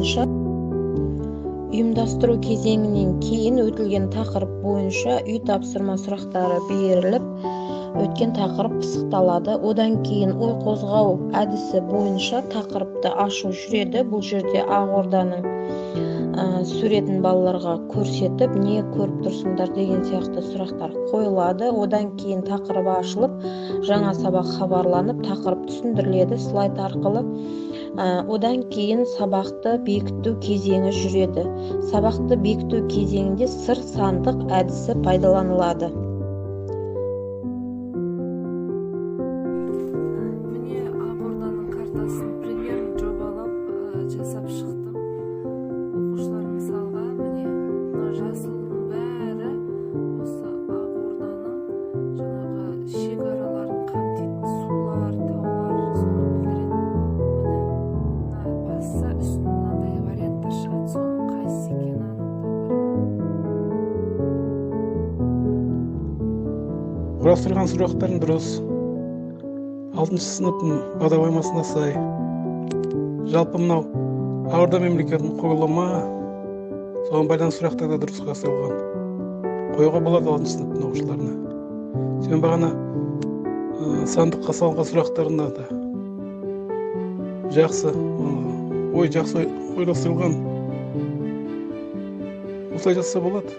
боюнча уюмдаштыруу кезеңинен кийин өтүлгөн такырып боюнча үй тапшырма сурактары берилип, өткөн такырып пысыкталады. Одан кийин ой козгоо адиси боюнча такырыпты ашуу жүрөдү. Бул жерде Ак Орданын сүрөтүн балаларга көрсөтүп, эмне көрүп турсуңдар деген сыяктуу сурактар коюлады. Одан кийин такырып ашылып, жаңа сабак кабарланып, такырып түшүндүрүлөдү слайд аркылуу. Одан кийин сабакты бекитүү кезеңи жүрөдү. Сабакты бекитүү кезеңинде сыр сандык адиси пайдаланылады. Міне Ак Орданын картасын примерно жобалап жасап шыктым. Окуучулар мисалга міне мына жасылдын баары осы Ак Орданын жанагы шек араларын камтыйтын суулар, таулар сону билдирет. Мына басса үстүнөн мындай варианттар чыгат, сонун кайсы экенин аныктоо керек. Құрастырған сұрақтарын дұрыс. 6-шы сыныптың бағдарламасына сай. Жалпы мынау Ак Орда мемлекетінің қойылымы, соған байланысты сұрақтар да дұрыс қарастырылған. Қоюға болады 6-шы сыныптың оқушыларына. Сен бағана сандыққа салынған сұрақтарында да жақсы, ой жақсы ойластырылған. Осылай жасаса болады.